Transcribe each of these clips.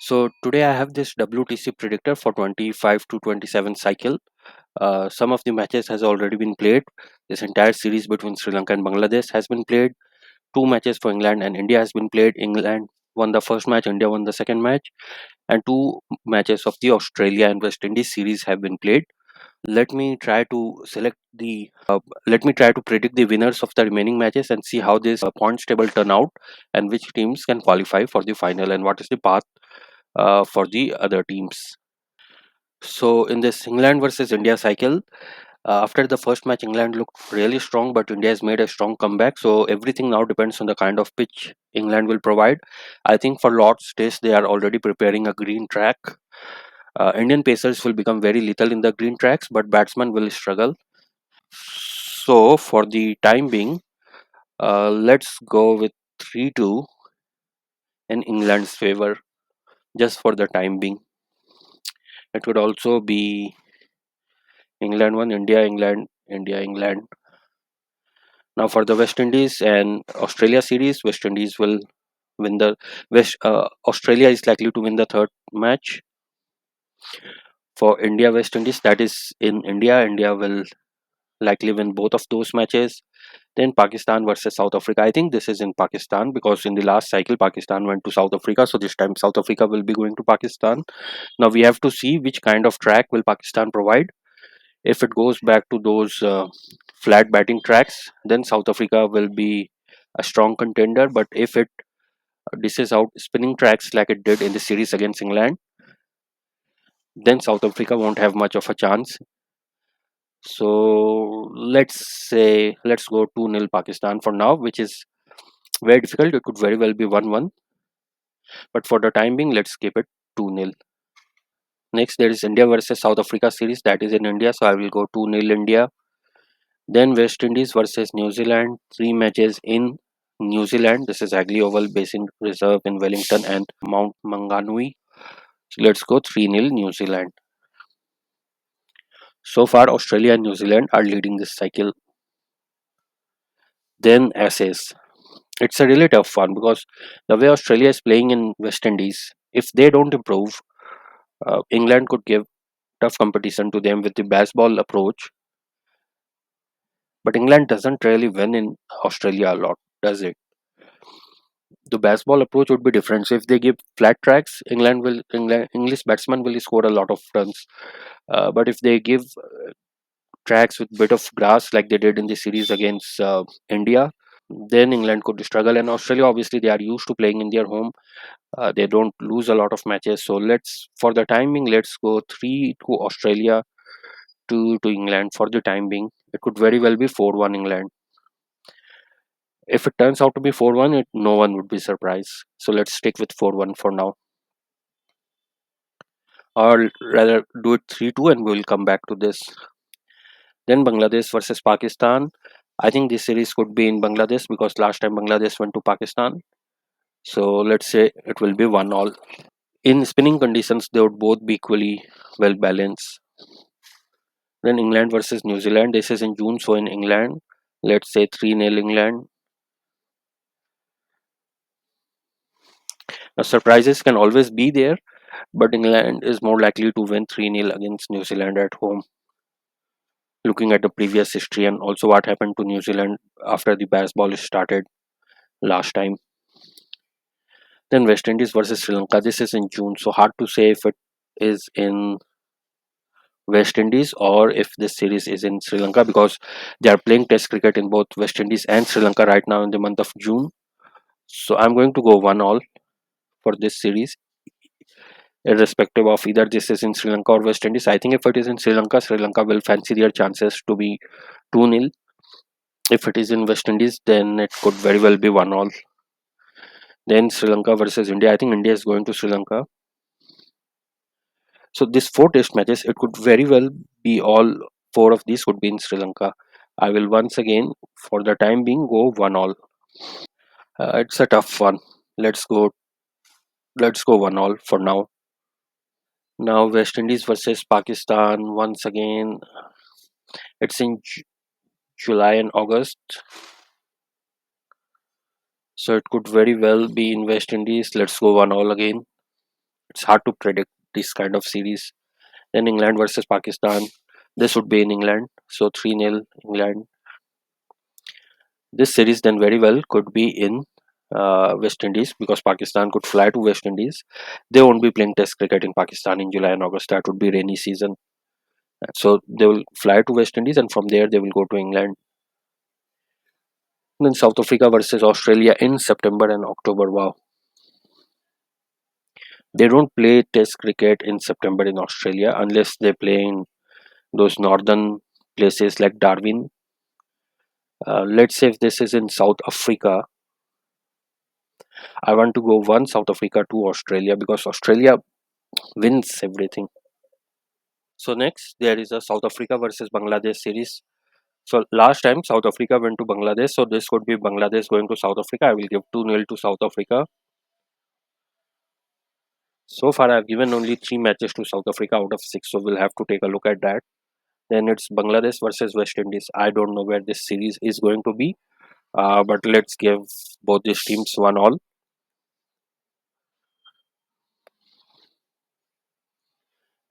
So today I have this WTC predictor for 25 to 27 cycle. Some of the matches has already been played. This entire series between Sri Lanka and Bangladesh has been played. Two matches for England and India has been played. England won the first match, India won the second match, and two matches of the Australia and West Indies series have been played. Let me try to let me try to predict the winners of the remaining matches and see how this points table turn out and which teams can qualify for the final and what is the path for the other teams. So in this England versus India cycle, after the first match, England looked really strong, but India has made a strong comeback. So everything now depends on the kind of pitch England will provide. I think for Lord's Test, they are already preparing a green track. Indian pacers will become very little in the green tracks, but batsmen will struggle. So for the time being, let's go with 3-2 in England's favor, just for the time being. It could also be England 1, India, England, India, England. Now for the West Indies and Australia series, West Indies will win the West. Australia is likely to win the third match. For India West Indies, that is in India. India will likely win both of those matches. Then Pakistan versus South Africa. I think this is in Pakistan because in the last cycle Pakistan went to South Africa, so this time South Africa will be going to Pakistan. Now we have to see which kind of track will Pakistan provide. If it goes back to those flat batting tracks, then South Africa will be a strong contender. But if it dishes out spinning tracks like it did in the series against England, then South Africa won't have much of a chance. So let's go 2-0 Pakistan for now, which is very difficult. It could very well be 1-1, but for the time being, let's keep it 2-0. Next, there is India versus South Africa series that is in India, so I will go 2-0 India. Then West Indies versus New Zealand, three matches in New Zealand. This is Hagley Oval Basin Reserve in Wellington and Mount Maunganui. So let's go 3-0 New Zealand. So far, Australia and New Zealand are leading this cycle. Then Ashes. It's a really tough one because the way Australia is playing in West Indies, if they don't improve, England could give tough competition to them with the baseball approach. But England doesn't really win in Australia a lot, does it? The baseball approach would be different. So if they give flat tracks, English batsmen will score a lot of runs. But if they give tracks with bit of grass like they did in the series against India, then England could struggle. And Australia, obviously, they are used to playing in their home. They don't lose a lot of matches. So for the timing, let's go 3 to Australia, 2 to England for the time being. It could very well be 4-1 England. If it turns out to be 4-1, no one would be surprised. So let's stick with 4-1 for now. Or rather, do it 3-2 and we'll come back to this. Then Bangladesh versus Pakistan. I think this series could be in Bangladesh because last time Bangladesh went to Pakistan. So let's say it will be 1-all. In spinning conditions, they would both be equally well balanced. Then England versus New Zealand. This is in June, so in England, let's say 3-0 England. Now, surprises can always be there, but England is more likely to win 3-0 against New Zealand at home. Looking at the previous history and also what happened to New Zealand after the baseball started last time. Then West Indies versus Sri Lanka. This is in June, so hard to say if it is in West Indies or if this series is in Sri Lanka because they are playing Test cricket in both West Indies and Sri Lanka right now in the month of June. So I'm going to go 1-all for this series, irrespective of either this is in Sri Lanka or West Indies. I think if it is in Sri Lanka will fancy their chances to be 2-0. If it is in West Indies, then it could very well be 1-all. Then Sri Lanka versus India. I think India is going to Sri Lanka. So this four test matches, it could very well be all four of these could be in Sri Lanka. I will once again, for the time being, go 1-all. It's a tough one. Let's go. Let's go 1-all for now. Now West Indies versus Pakistan. Once again, it's in July and August, so it could very well be in West Indies. Let's go 1-all again. It's hard to predict this kind of series. Then England versus Pakistan. This would be in England, so 3-0 England. This series then very well could be in West Indies, because Pakistan could fly to West Indies. They won't be playing Test cricket in Pakistan in July and August. That would be rainy season. So they will fly to West Indies, and from there they will go to England. Then South Africa versus Australia in September and October. Wow, they don't play Test cricket in September in Australia unless they play in those northern places like Darwin. Let's say if this is in South Africa, I want to go one South Africa, to Australia, because Australia wins everything. So next there is a South Africa versus Bangladesh series. So last time South Africa went to Bangladesh, so this could be Bangladesh going to South Africa. I will give 2-0 to South Africa. So far I've given only 3 matches to South Africa out of 6, so we'll have to take a look at that. Then it's Bangladesh versus West Indies. I don't know where this series is going to be, but let's give both these teams 1-1.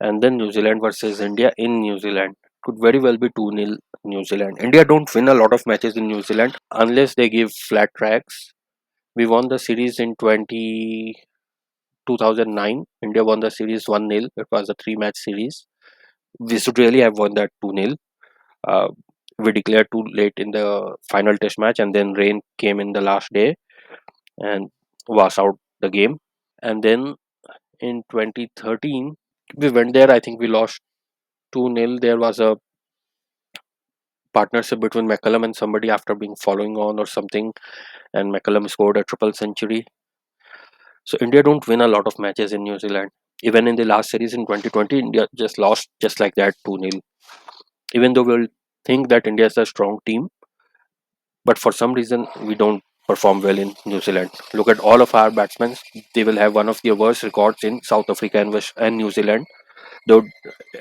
And then New Zealand versus India in New Zealand. Could very well be 2-0 New Zealand. India don't win a lot of matches in New Zealand unless they give flat tracks. We won the series in 2009. India won the series 1-0. It was a 3-match series. We should really have won that 2-0. Uh, we declared too late in the final test match, and then rain came in the last day and was out the game. And then in 2013, we went there. I think we lost 2-0. There was a partnership between McCullum and somebody after being following on or something, and McCullum scored a triple century. So India don't win a lot of matches in New Zealand. Even in the last series in 2020, India just lost just like that 2-0. Even though we'll think that India is a strong team, but for some reason we don't perform well in New Zealand. Look at all of our batsmen; they will have one of the worst records in South Africa and New Zealand. They would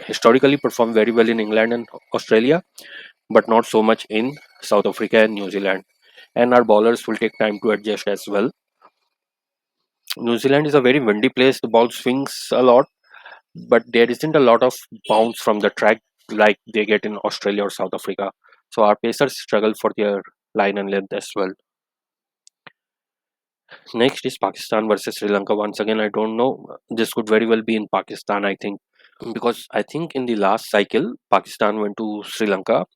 historically perform very well in England and Australia, but not so much in South Africa and New Zealand. And our bowlers will take time to adjust as well. New Zealand is a very windy place. The ball swings a lot, but there isn't a lot of bounce from the track like they get in Australia or South Africa. So our pacers struggle for their line and length as well. Next is Pakistan versus Sri Lanka. Once again, I don't know. This could very well be in Pakistan, I think, because I think in the last cycle, Pakistan went to Sri Lanka.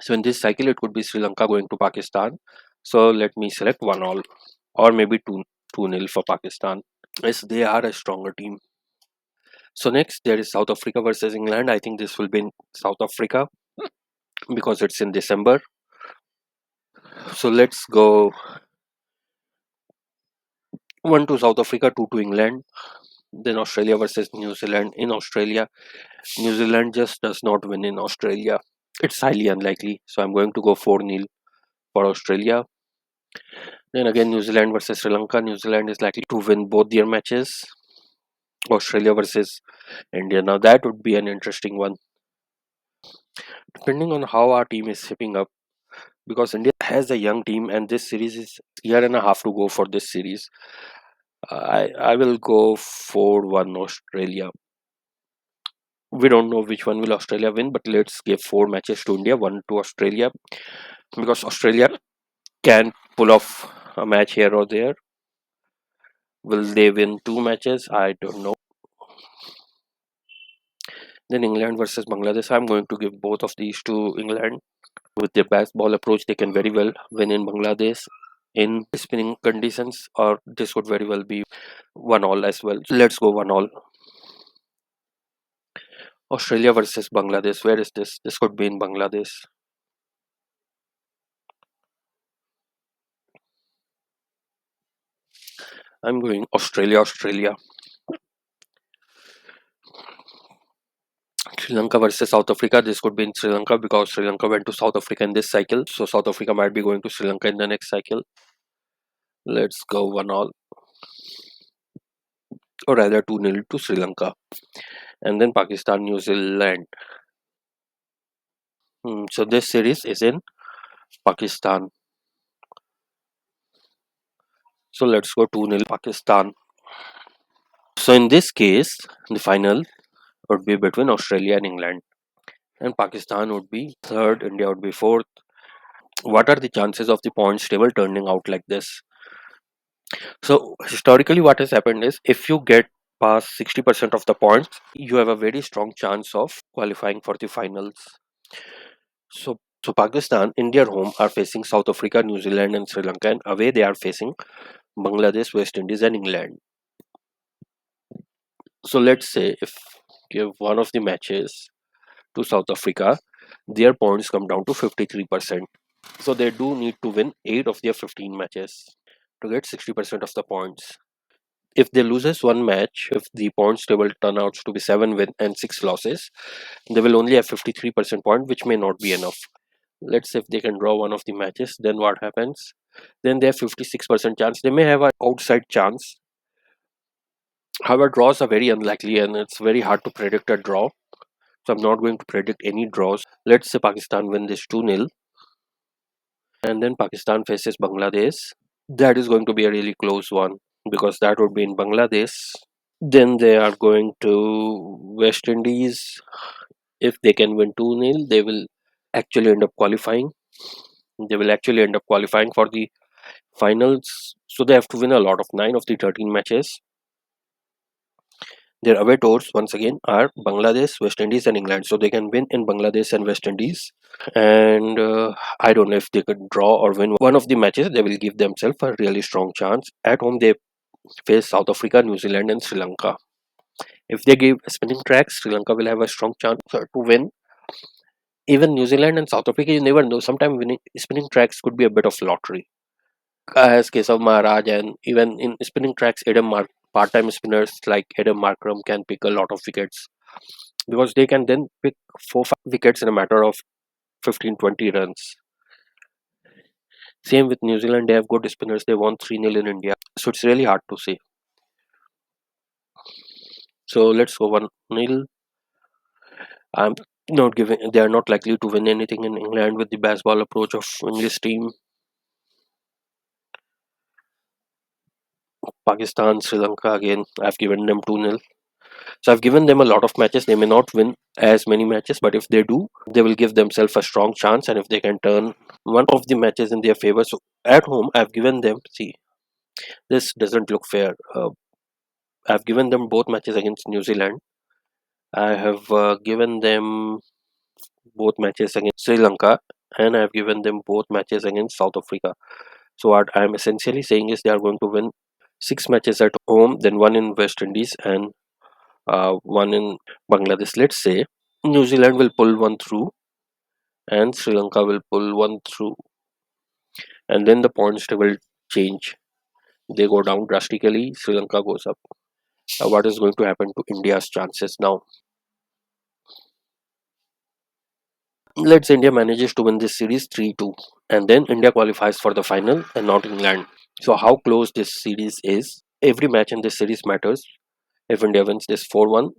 So in this cycle, it could be Sri Lanka going to Pakistan. So let me select 1-1, or maybe 2-0 for Pakistan. Yes, they are a stronger team. So next there is South Africa versus England. I think this will be in South Africa because it's in December. So let's go 1 to South Africa, 2 to England. Then Australia versus New Zealand. In Australia, New Zealand just does not win in Australia. It's highly unlikely. So I'm going to go 4-0 for Australia. Then again, New Zealand versus Sri Lanka. New Zealand is likely to win both their matches. Australia versus India. Now that would be an interesting one. Depending on how our team is shaping up, because India has a young team and this series is year and a half to go for this series. I will go 4-1 Australia. We don't know which one will Australia win, but let's give 4 matches to India, 1 to Australia, because Australia can pull off a match here or there. Will they win 2 matches? I don't know. Then England versus Bangladesh. I'm going to give both of these to England. With their best ball approach, they can very well win in Bangladesh in spinning conditions, or this could very well be 1-1 as well. Let's go 1-1. Australia versus Bangladesh. Where is this? This could be in Bangladesh. I'm going Australia, Australia. Sri Lanka versus South Africa. This could be in Sri Lanka because Sri Lanka went to South Africa in this cycle. So South Africa might be going to Sri Lanka in the next cycle. Let's go 1-1. Or rather 2-0 to Sri Lanka. And then Pakistan, New Zealand. So this series is in Pakistan. So let's go 2-0 Pakistan. So in this case, the final would be between Australia and England, and Pakistan would be third, India would be fourth. What are the chances of the points table turning out like this? So historically, what has happened is if you get past 60% of the points, you have a very strong chance of qualifying for the finals. So Pakistan in their home are facing South Africa, New Zealand, and Sri Lanka, and away they are facing Bangladesh, West Indies, and England. So let's say if give one of the matches to South Africa, their points come down to 53%. So they do need to win 8 of their 15 matches to get 60% of the points. If they loses one match, if the points table turn out to be 7 win and 6 losses, they will only have 53% point, which may not be enough. Let's say if they can draw one of the matches, then what happens? Then they have 56% chance. They may have an outside chance. However, draws are very unlikely and it's very hard to predict a draw. So I'm not going to predict any draws. Let's say Pakistan win this 2-0 and then Pakistan faces Bangladesh. That is going to be a really close one because that would be in Bangladesh. Then they are going to West Indies. If they can win 2-0, they will actually end up qualifying. They will actually end up qualifying for the finals. So they have to win a lot of 9 of the 13 matches. Their away tours, once again, are Bangladesh, West Indies, and England. So they can win in Bangladesh and West Indies. And I don't know if they could draw or win one of the matches. They will give themselves a really strong chance. At home, they face South Africa, New Zealand, and Sri Lanka. If they give spinning tracks, Sri Lanka will have a strong chance to win. Even New Zealand and South Africa, you never know. Sometimes winning spinning tracks could be a bit of lottery. As case of Maharaj, and even in spinning tracks, part-time spinners like Adam Markram can pick a lot of wickets because they can then pick 4 5 wickets in a matter of 15 20 runs. Same with New Zealand, they have good spinners. They won 3-0 in India, so it's really hard to say. So let's go 1-0. I'm not giving. They are not likely to win anything in England with the baseball approach of English team. Pakistan, Sri Lanka again. I've given them 2-0. So I've given them a lot of matches. They may not win as many matches, but if they do, they will give themselves a strong chance. And if they can turn one of the matches in their favor, so at home, I've given them. See, this doesn't look fair. I've given them both matches against New Zealand. I have given them both matches against Sri Lanka, and I've given them both matches against South Africa. So what I'm essentially saying is they are going to win 6 matches at home, then one in West Indies and one in Bangladesh. Let's say New Zealand will pull one through and Sri Lanka will pull one through, and then the points table change. They go down drastically, Sri Lanka goes up. What is going to happen to India's chances now? Let's say India manages to win this series 3-2, and then India qualifies for the final and not England. So, how close this series is? Every match in this series matters. If India wins this 4-1,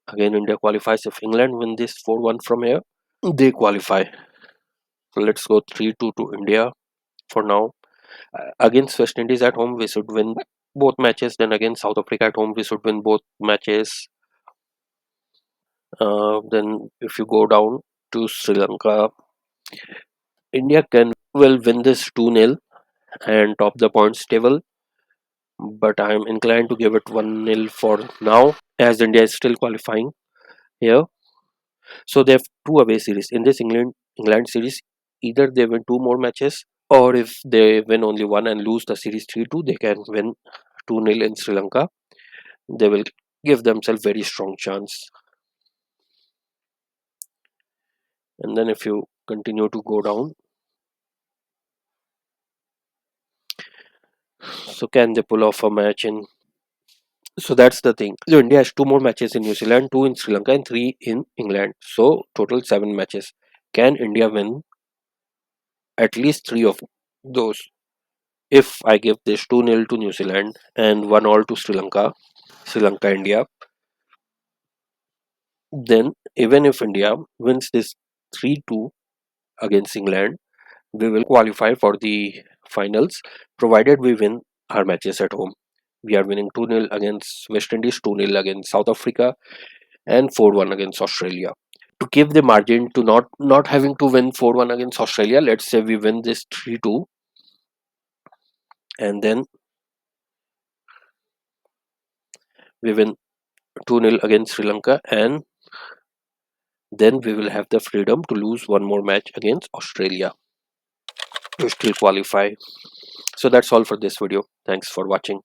again India qualifies. If England win this 4-1 from here, they qualify. So let's go 3-2 to India for now. Against West Indies at home, we should win both matches. Then against South Africa at home, we should win both matches. Then if you go down to Sri Lanka, India can will win this 2-0 and top the points table. But I'm inclined to give it 1-0 for now, as India is still qualifying here. So they have two away series in this England series. Either they win 2 more matches, or if they win only one and lose the series 3-2, they can win 2-0 in Sri Lanka. They will give themselves very strong chance. And then if you continue to go down, so can they pull off a match in? So that's the thing. So India has 2 more matches in New Zealand, 2 in Sri Lanka, and 3 in England. So total 7 matches. Can India win at least 3 of those? If I give this 2-0 to New Zealand and 1-all to Sri Lanka, India, then even if India wins this 3-2 against England, we will qualify for the finals provided we win our matches at home. We are winning 2-0 against West Indies, 2-0 against South Africa, and 4-1 against Australia. To give the margin to not having to win 4-1 against Australia, let's say we win this 3-2, and then we win 2-0 against Sri Lanka, and then we will have the freedom to lose one more match against Australia to still qualify. So that's all for this video. Thanks for watching.